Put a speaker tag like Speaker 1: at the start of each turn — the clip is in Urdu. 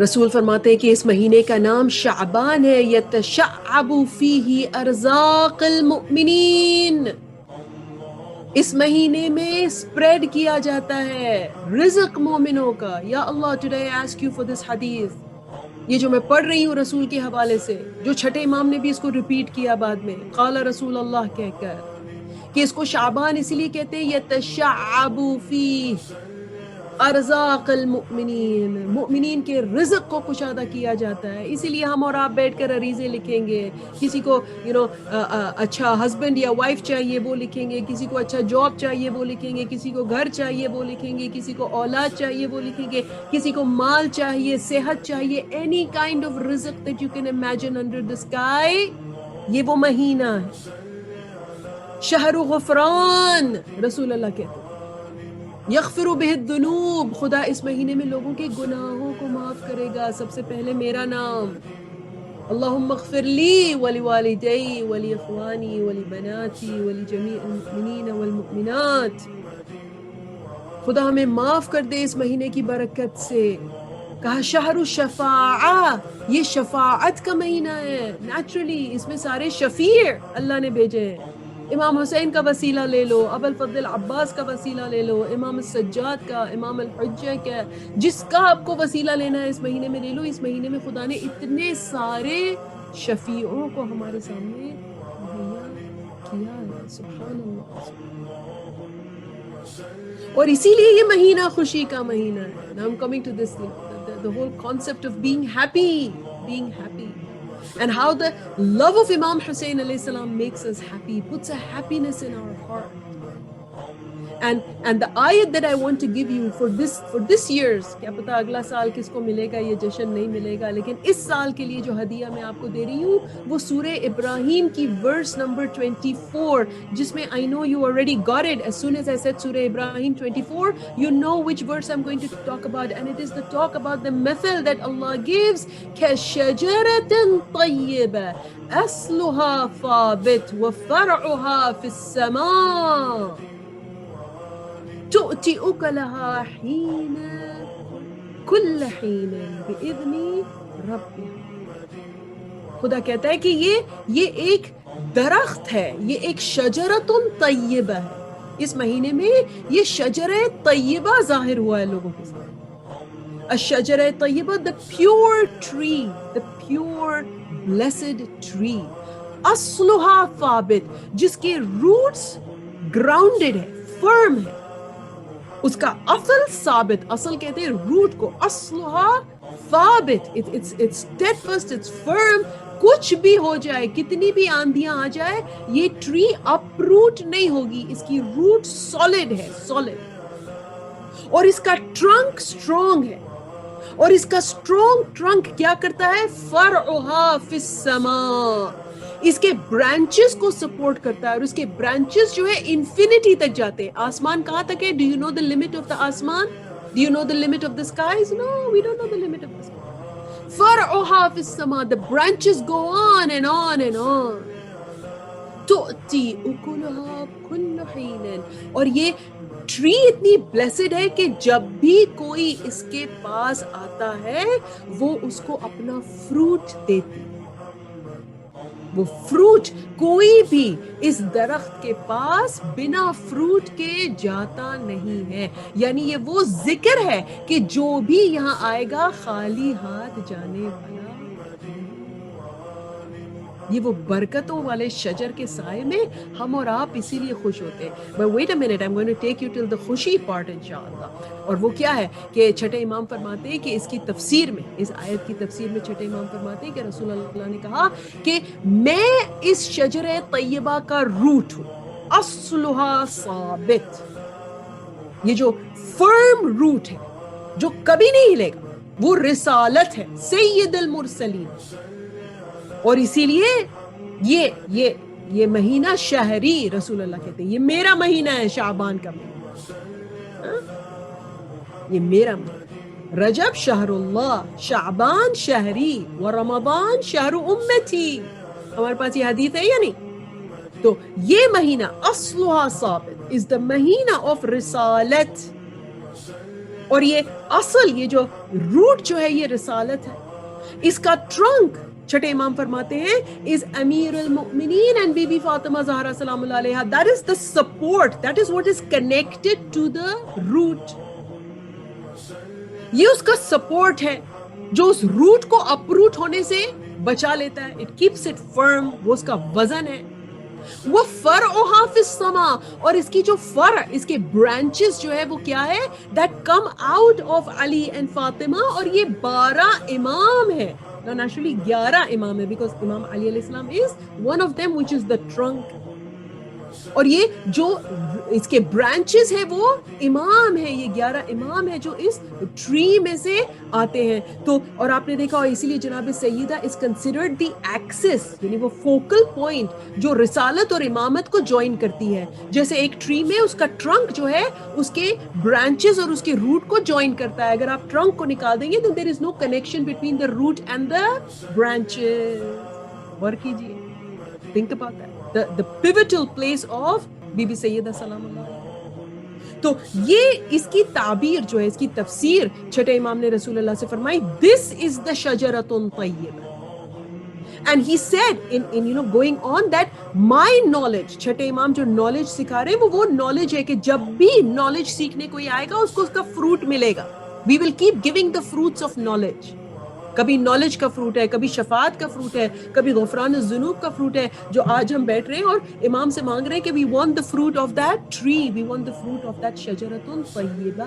Speaker 1: رسول فرماتے ہیں کہ اس مہینے کا نام شعبان ہے، یتشعب فیہ ارزاق المؤمنین، اس مہینے میں سپریڈ کیا جاتا ہے رزق مومنوں کا. یا اللہ today I ask you for this حدیث، یہ جو میں پڑھ رہی ہوں رسول کے حوالے سے، جو چھٹے امام نے بھی اس کو ریپیٹ کیا بعد میں قال رسول اللہ کہہ کر، کہ اس کو شعبان اسی لیے کہتے ہیں یتشعب فیہ ارزاق المؤمنین، مؤمنین کے رزق کو کشادہ کیا جاتا ہے. اسی لیے ہم اور آپ بیٹھ کر عریضے لکھیں گے. کسی کو اچھا ہسبینڈ یا وائف چاہیے وہ لکھیں گے، کسی کو اچھا جاب چاہیے وہ لکھیں گے، کسی کو گھر چاہیے وہ لکھیں گے، کسی کو اولاد چاہیے وہ لکھیں گے، کسی کو مال چاہیے، صحت چاہیے، اینی کائنڈ آف رزق that you can imagine under the sky. یہ وہ مہینہ ہے شہر غفران، رسول اللہ کہتے ہیں یغفر بہ الذنوب، خدا اس مہینے میں لوگوں کے گناہوں کو معاف کرے گا. سب سے پہلے میرا نام، اللہم اغفر لی ولوالدی ولاخوانی ولبناتی ولجمیع المؤمنین والمؤمنات. خدا ہمیں معاف کر دے اس مہینے کی برکت سے. کہا شہر الشفاعہ، یہ شفاعت کا مہینہ ہے. نیچرلی اس میں سارے شفیع اللہ نے بھیجے ہیں. امام حسین کا وسیلہ لے لو، ابو الفضل عباس کا وسیلہ لے لو، امام السجاد کا، امام الحجہ کا، جس کا آپ کو وسیلہ لینا ہے اس مہینے میں لے لو. اس مہینے میں خدا نے اتنے سارے شفیعوں کو ہمارے سامنے مہیا کیا ہے. سبحان اللہ. اور اسی لیے یہ مہینہ خوشی کا مہینہ ہے. Now I'm coming to this, the whole concept of being happy. And how the love of Imam Hussein alayhi salam makes us happy, puts a happiness in our heart. And the ayat that I want to give you for this year's, کیا پتا اگلا سال کس کو ملے گا یہ جشن نہیں ملے گا، لیکن اس سال کے لیے جو ہدیہ میں آپ کو دے رہی ہوں وہ سورہ ابراہیم کی verse number 24، جس میں I know you already got it. As soon as I said سورہ ابراہیم 24, you know which verse I'm going to talk about, and it is the talk about the method that Allah gives. كَشَجَرَةٍ طَيِّبَةٍ أَصْلُهَا ثَابِتٌ وَفَرْعُهَا فِي السَّمَاءِ تؤتي أكلها حين كل حين بإذن ربها. خدا کہتا ہے کہ یہ ایک درخت ہے، یہ ایک شجرۃ طیبہ ہے. اس مہینے میں یہ شجرہ طیبہ ظاہر ہوا ہے لوگوں کے سامنے. الشجرہ طیبہ، the pure tree, the pure blessed tree. اصلها ثابت، جس کے روٹس گراؤنڈڈ ہے، فرم ہے. اس کا اصل ثابت، اصل کہتے ہیں روٹ کو، اصلہا ثابت، it's steadfast, it's firm. کچھ بھی ہو جائے، کتنی بھی آندیاں آ جائے، یہ ٹری اپ روٹ نہیں ہوگی. اس کی روٹ سالڈ ہے، سالڈ. اور اس کا ٹرنک سٹرونگ ہے. اور اس کا سٹرونگ ٹرنک کیا کرتا ہے؟ فرعہا فی السماء، اس کے برانچز کو سپورٹ کرتا ہے. اور اس کے برانچز جو ہے انفینٹی تک جاتے ہیں. آسمان کہاں تک ہے؟ Do you know the limit of the آسمان؟ Do you know the limit of the skies? No, we don't know the limit of the sky. فرعہا فی السماء، the branches go on and on and on. تؤتی اکلہا کل حین، اور یہ ٹری اتنی بلیسڈ ہے کہ جب بھی کوئی اس کے پاس آتا ہے وہ اس کو اپنا فروٹ دیتی. وہ فروٹ کوئی بھی اس درخت کے پاس بنا فروٹ کے جاتا نہیں ہے. یعنی یہ وہ ذکر ہے کہ جو بھی یہاں آئے گا خالی ہاتھ جانے والا نہیں. یہ وہ برکتوں والے شجر کے سائے میں ہم اور آپ اسی لیے خوش ہوتے ہیں. But wait a minute, I'm going to take you till the خوشی part انشاءاللہ. اور وہ کیا ہے کہ چھٹے امام فرماتے ہیں کہ اس کی تفسیر میں، اس آیت کی تفسیر میں چھٹے امام فرماتے ہیں کہ رسول اللہ نے کہا کہ میں اس شجر طیبہ کا روٹ ہوں، اصلھا ثابت. یہ جو فرم روٹ ہے جو کبھی نہیں ہلے گا، وہ رسالت ہے، سید المرسلین. اور اسی لیے یہ مہینہ شہری، رسول اللہ کہتے ہیں یہ میرا مہینہ ہے، شعبان کا مہینہ، یہ میرا مہینہ. رجب شہر اللہ، شعبان شہری، ورمضان شہر امتی. ہمارے پاس یہ حدیث ہے یا نہیں؟ تو یہ مہینہ اصلها ثابت is the مہینہ of رسالت. اور یہ اصل یہ جو روٹ جو ہے یہ رسالت ہے. اس کا ٹرنک چھٹے امام فرماتے ہیں از امیر المؤمنین اینڈ بی بی فاطمہ زہرا سلام اللہ علیہا. That is the support, that is what is connected to the root. یہ اس کا سپورٹ ہے جو اس روٹ کو اپروٹ ہونے سے بچا لیتا ہے. اٹ کیپس اٹ فرم, وہ اس کا وزن ہے. وہ فرعها فی السما, اور اس کی جو فرع, اس کے برانچز جو ہے وہ کیا ہے, that come out of Ali and Fatima. اور یہ 12 امام ہے, نیچرلی 11 امام ہے, بیکاز امام علی علیہ السلام is one of them which is the trunk. اور یہ جو اس کے برانچز ہیں وہ امام ہیں, یہ 11 امام ہیں جو اس ٹری میں سے آتے ہیں. تو اور آپ نے دیکھا, اور اسی لیے جناب سیدہ از کنسیڈرڈ دی ایکسس, یعنی وہ فوکل پوائنٹ جو رسالت اور امامت کو جوائن کرتی ہے. جیسے ایک ٹری میں اس کا ٹرنک جو ہے اس کے برانچز اور اس کے روٹ کو جوائن کرتا ہے. اگر آپ ٹرنک کو نکال دیں گے تو there is no connection between the root and the branches. غور کیجیے, think about that. The pivotal place of Bibi Bibi Syeda سلام اللہ علیہا. تو یہ اس کی تعبیر جو ہے, اس کی تفسیر چھٹے امام نے رسول اللہ سے فرمائی, this is the شجرۃ Taiba. And he said in going on that my knowledge, چھٹے امام جو knowledge سکھا رہے ہیں وہ knowledge ہے کہ جب بھی knowledge سیکھنے کوئی آئے گا اس کو اس کا fruit ملے گا. We will keep giving the fruits of knowledge. کبھی نالج کا فروٹ ہے, کبھی شفاعت کا فروٹ ہے, کبھی غفران الذنوب کا فروٹ ہے, جو آج ہم بیٹھ رہے ہیں اور امام سے مانگ رہے ہیں کہ we want the fruit of that tree, we want the fruit of that شجرۃ Taiba.